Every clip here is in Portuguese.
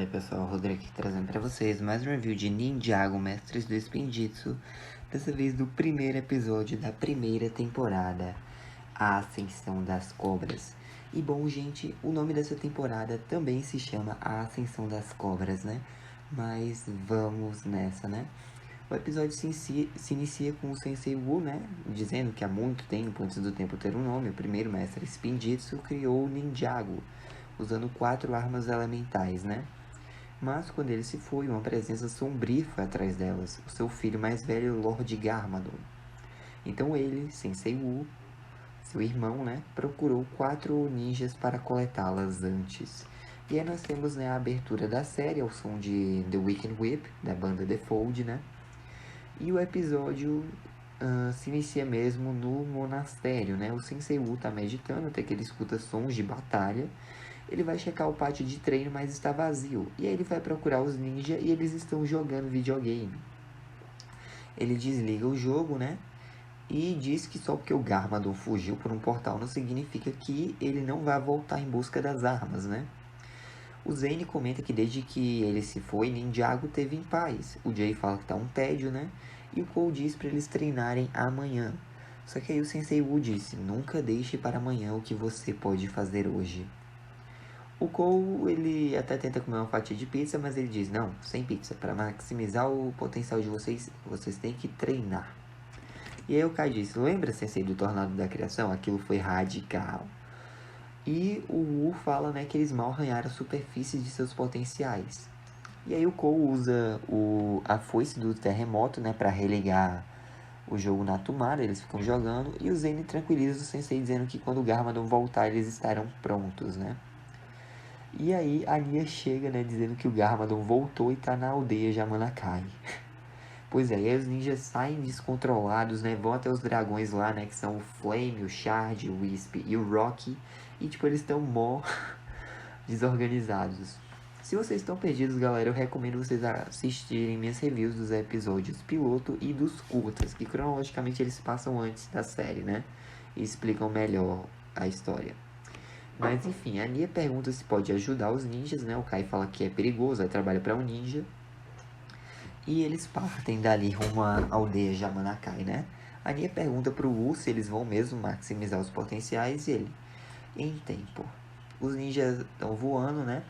aí pessoal, Rodrigo aqui trazendo pra vocês mais um review de Ninjago Mestres do Spinjitzu. Dessa vez do primeiro episódio da primeira temporada, A Ascensão das Cobras. E bom gente, o nome dessa temporada também se chama A Ascensão das Cobras, né? Mas vamos nessa, né? O episódio se inicia com o Sensei Wu, né? Dizendo que há muito tempo, antes do tempo ter um nome, o primeiro mestre Spinjitzu criou o Ninjago, usando 4 armas elementais, né? Mas quando ele se foi, uma presença sombria foi atrás delas, o seu filho mais velho, Lord Garmadon. Então ele, Sensei Wu, seu irmão, né, procurou 4 ninjas para coletá-las antes. E aí nós temos, né, a abertura da série ao som de The Weekend Whip, da banda The Fold, né? E o episódio se inicia mesmo no monastério, né? O Sensei Wu tá meditando até que ele escuta sons de batalha. Ele vai checar o pátio de treino, mas está vazio. E aí ele vai procurar os ninjas e eles estão jogando videogame. Ele desliga o jogo, né? E diz que só porque o Garmadon fugiu por um portal não significa que ele não vai voltar em busca das armas, né? O Zane comenta que desde que ele se foi, Ninjago teve em paz. O Jay fala que tá um tédio, né? E o Cole diz para eles treinarem amanhã. Só que aí o Sensei Wu disse, nunca deixe para amanhã o que você pode fazer hoje. O Cole, ele até tenta comer uma fatia de pizza, mas ele diz, não, sem pizza, para maximizar o potencial de vocês, vocês têm que treinar. E aí o Kai diz, lembra, Sensei, do Tornado da Criação? Aquilo foi radical. E o Wu fala, né, que eles mal arranharam a superfície de seus potenciais. E aí o Cole usa a foice do terremoto, né, para religar o jogo na tomada, eles ficam jogando. E o Zane tranquiliza o Sensei dizendo que quando o Garmadon voltar, eles estarão prontos, né. E aí a Nia chega, né, dizendo que o Garmadon voltou e tá na aldeia Jamanakai. Pois é, e aí os ninjas saem descontrolados, né, vão até os dragões lá, né, que são o Flame, o Shard, o Wisp e o Rocky. E tipo, eles estão mó desorganizados. Se vocês estão perdidos, galera, eu recomendo vocês assistirem minhas reviews dos episódios piloto e dos curtas, que cronologicamente eles passam antes da série, né, e explicam melhor a história. Mas enfim, a Nia pergunta se pode ajudar os ninjas, né? O Kai fala que é perigoso, aí trabalha para um ninja. E eles partem dali rumo à aldeia Jamanakai, né? A Nia pergunta pro Wu se eles vão mesmo maximizar os potenciais e ele, em tempo. Os ninjas estão voando, né?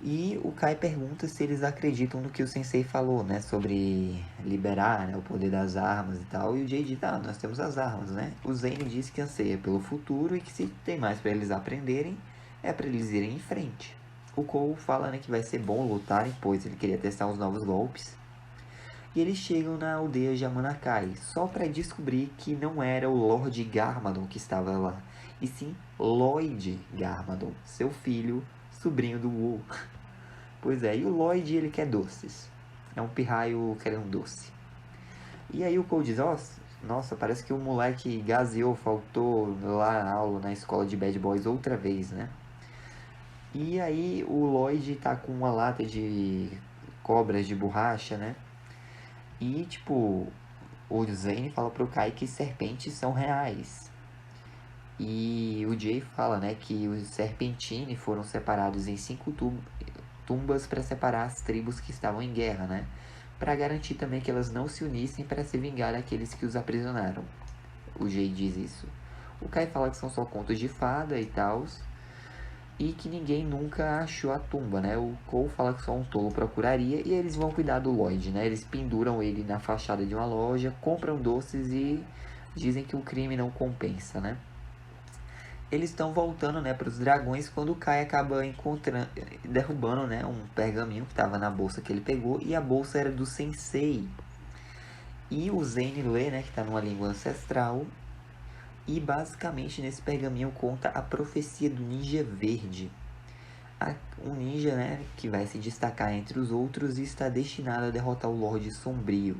E o Kai pergunta se eles acreditam no que o Sensei falou, né? Sobre liberar, né, o poder das armas e tal. E o Jay diz, nós temos as armas, né? O Zane diz que anseia pelo futuro e que se tem mais para eles aprenderem, é para eles irem em frente. O Cole fala, né, que vai ser bom lutarem, pois ele queria testar os novos golpes. E eles chegam na aldeia Jamanakai, só para descobrir que não era o Lord Garmadon que estava lá, e sim Lloyd Garmadon, seu filho, sobrinho do Wu. Pois é, e o Lloyd, ele quer doces. É um pirraio querendo doce. E aí o Cole diz, nossa, parece que o moleque gaseou, faltou lá na aula, na escola de Bad Boys outra vez, né? E aí o Lloyd tá com uma lata de cobras de borracha, né? E, tipo, o Zane fala pro Kai que serpentes são reais. E o Jay fala, né, que os Serpentine foram separados em 5 tumbas para separar as tribos que estavam em guerra, né? Para garantir também que elas não se unissem para se vingar daqueles que os aprisionaram. O Jay diz isso. O Kai fala que são só contos de fada e tal, e que ninguém nunca achou a tumba, né? O Cole fala que só um tolo procuraria e eles vão cuidar do Lloyd, né? Eles penduram ele na fachada de uma loja, compram doces e dizem que o crime não compensa, né? Eles estão voltando, né, para os dragões quando o Kai acaba derrubando, né, um pergaminho que estava na bolsa que ele pegou e a bolsa era do Sensei. E o Zane lê, né, que está numa língua ancestral. E basicamente nesse pergaminho conta a profecia do Ninja Verde. Um ninja, né, que vai se destacar entre os outros e está destinado a derrotar o Lorde Sombrio.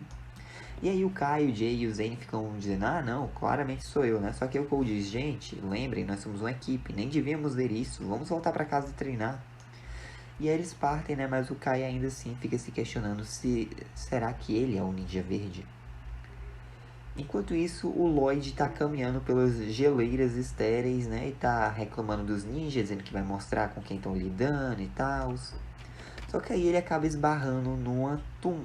E aí o Kai, o Jay e o Zane ficam dizendo, não, claramente sou eu, né? Só que o Cole diz, gente, lembrem, nós somos uma equipe, nem devíamos ver isso, vamos voltar para casa e treinar. E aí eles partem, né? Mas o Kai ainda assim fica se questionando se será que ele é o Ninja Verde? Enquanto isso, o Lloyd tá caminhando pelas geleiras estéreis, né? E tá reclamando dos ninjas, dizendo que vai mostrar com quem estão lidando e tal. Só que aí ele acaba esbarrando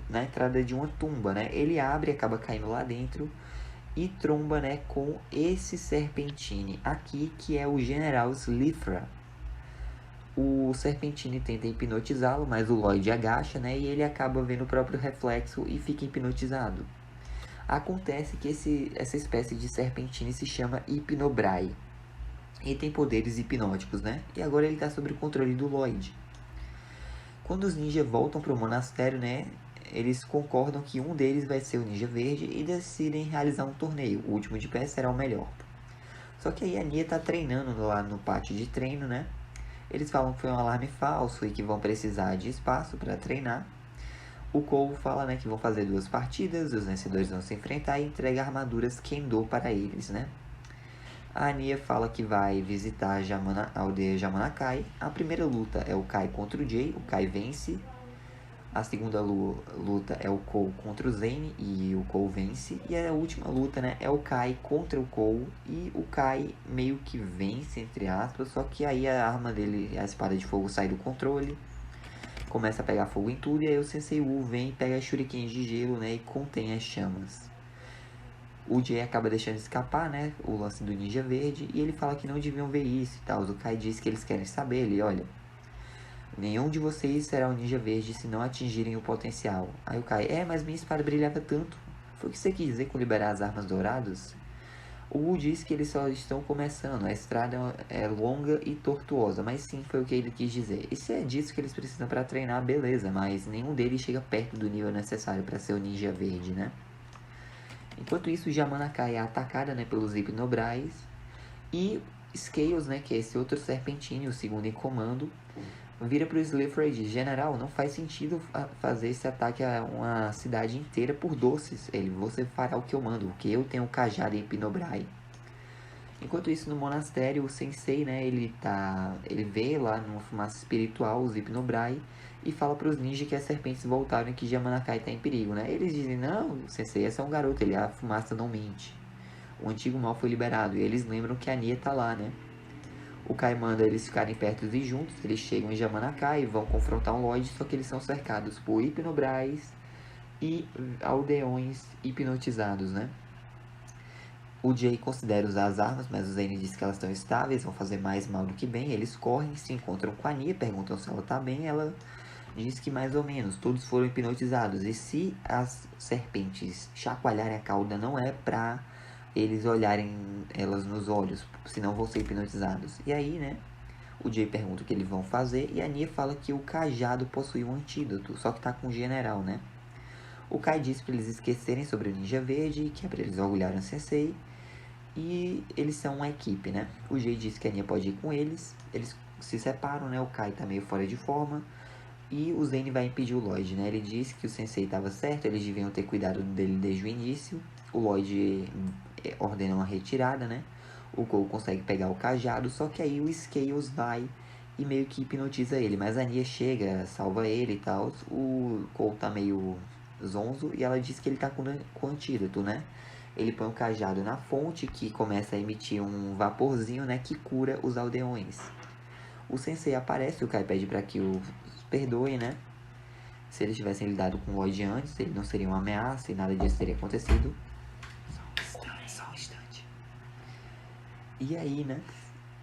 na entrada de uma tumba, né? Ele abre e acaba caindo lá dentro e tromba, né, com esse Serpentine aqui, que é o General Slithra. O Serpentine tenta hipnotizá-lo, mas o Lloyd agacha, né, e ele acaba vendo o próprio reflexo e fica hipnotizado. Acontece que essa espécie de Serpentine se chama Hypnobrai e tem poderes hipnóticos, né? E agora ele está sob o controle do Lloyd. Quando os ninjas voltam para o monastério, né, eles concordam que um deles vai ser o Ninja Verde e decidem realizar um torneio. O último de pé será o melhor. Só que aí a Nia tá treinando lá no pátio de treino, né? Eles falam que foi um alarme falso e que vão precisar de espaço para treinar. O Cole fala, né, que vão fazer 2 partidas, os vencedores vão se enfrentar e entrega armaduras Kendo para eles, né? A Nia fala que vai visitar a aldeia Jamanakai. A primeira luta é o Kai contra o Jay, o Kai vence. A segunda luta é o Cole contra o Zane e o Cole vence. E a última luta, né, é o Kai contra o Cole e o Kai meio que vence, entre aspas. Só que aí a arma dele, a espada de fogo, sai do controle. Começa a pegar fogo em tudo e aí o Sensei Wu vem e pega as shurikens de gelo, né, e contém as chamas. O Jay acaba deixando escapar, né, o lance do Ninja Verde, e ele fala que não deviam ver isso e tal. O Kai diz que eles querem saber, ele, olha, nenhum de vocês será um Ninja Verde se não atingirem o potencial. Aí o Kai, mas minha espada brilhava tanto. Foi o que você quis dizer com liberar as armas douradas? O Wu diz que eles só estão começando, a estrada é longa e tortuosa, mas sim, foi o que ele quis dizer. E se é disso que eles precisam para treinar, beleza, mas nenhum deles chega perto do nível necessário para ser o Ninja Verde, né? Enquanto isso, Jamanakai é atacada, né, pelos Hypnobrais. E Scales, né, que é esse outro Serpentine, o segundo em comando, vira pro Slithra e diz, General, não faz sentido fazer esse ataque a uma cidade inteira por doces. Você fará o que eu mando, porque eu tenho o cajado e Hypnobrai. Enquanto isso, no monastério, o Sensei, né, ele vê lá numa fumaça espiritual os Hypnobrai e fala para os ninjas que as serpentes voltaram e que Jamanakai está em perigo, né? Eles dizem, não, Sensei, esse é um garoto, a fumaça não mente. O antigo mal foi liberado e eles lembram que a Nia tá lá, né? O Kai manda eles ficarem perto e juntos, eles chegam em Jamanakai e vão confrontar um Lloyd, só que eles são cercados por Hypnobrais e aldeões hipnotizados, né? O Jay considera usar as armas, mas o Zane diz que elas estão estáveis, vão fazer mais mal do que bem. Eles correm, se encontram com a Nia, perguntam se ela tá bem. Ela diz que mais ou menos, todos foram hipnotizados. E se as serpentes chacoalharem a cauda, não é pra eles olharem elas nos olhos, senão vão ser hipnotizados. E aí, né, o Jay pergunta o que eles vão fazer e a Nia fala que o cajado possui um antídoto, só que tá com o general, né? O Kai diz pra eles esquecerem sobre o Ninja Verde, que é pra eles orgulharem o Sensei. E eles são uma equipe, né? O Jay diz que a Nia pode ir com eles. Eles se separam, né? O Kai tá meio fora de forma. E o Zane vai impedir o Lloyd, né? Ele diz que o Sensei estava certo, eles deviam ter cuidado dele desde o início. O Lloyd ordena uma retirada, né? O Cole consegue pegar o cajado, só que aí o Scales vai e meio que hipnotiza ele. Mas a Nia chega, salva ele e tal. O Cole tá meio zonzo e ela diz que ele tá com antídoto, né? Ele põe o cajado na fonte, que começa a emitir um vaporzinho, né, que cura os aldeões. O Sensei aparece, o Kai pede para que o perdoe, né? Se eles tivessem lidado com o Lloyd antes, ele não seria uma ameaça e nada disso teria acontecido. Só um instante. E aí, né?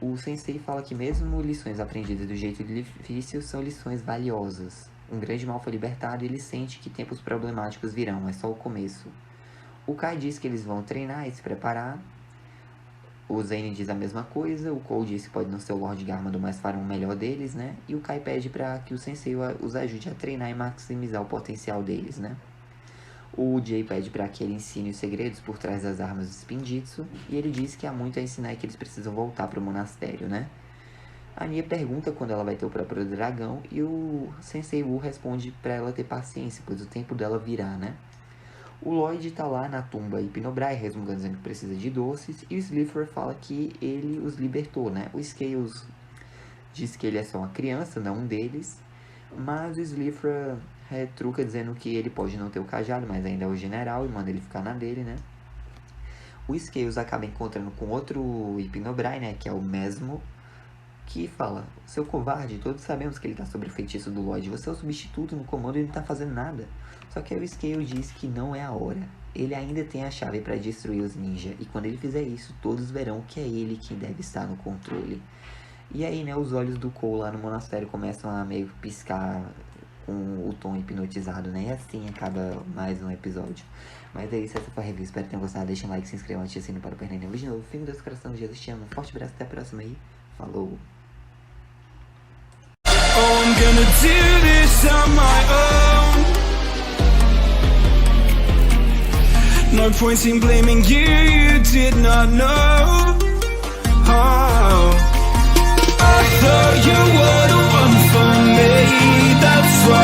O Sensei fala que mesmo lições aprendidas do jeito difícil são lições valiosas. Um grande mal foi libertado e ele sente que tempos problemáticos virão, é só o começo. O Kai diz que eles vão treinar e se preparar. O Zane diz a mesma coisa. O Cole diz que pode não ser o Lord Garmadon, mas farão o melhor deles, né? E o Kai pede para que o Sensei os ajude a treinar e maximizar o potencial deles, né? O Jay pede para que ele ensine os segredos por trás das armas do Spinjitzu. E ele diz que há muito a ensinar e que eles precisam voltar para o monastério, né? A Nia pergunta quando ela vai ter o próprio dragão. E o Sensei Wu responde para ela ter paciência, pois o tempo dela virá, né? O Lloyd tá lá na tumba Hypnobrai, resmungando dizendo que precisa de doces, e o Slithra fala que ele os libertou, né? O Scales diz que ele é só uma criança, não um deles, mas o Slithra retruca dizendo que ele pode não ter o cajado, mas ainda é o general e manda ele ficar na dele, né? O Scales acaba encontrando com outro Hypnobrai, né? Que é o Mesmo, que fala: seu covarde, todos sabemos que ele tá sob o feitiço do Lloyd. Você é o substituto no comando e ele não tá fazendo nada. Só que aí o Scale diz que não é a hora. Ele ainda tem a chave para destruir os ninjas. E quando ele fizer isso, todos verão que é ele quem deve estar no controle. E aí, né, os olhos do Cole lá no monastério começam a meio que piscar com o tom hipnotizado, né? E assim acaba mais um episódio. Mas é isso, essa foi a review. Espero que tenham gostado. Deixa um like, se inscrevam, ative o sininho para não perder nenhum vídeo novo. Fico Deus, coração, Jesus te ama. Um forte abraço, até a próxima aí. Falou! Oh, I'm gonna do this on my own. No point in blaming you, you did not know. Oh, I thought you were the one for me, that's why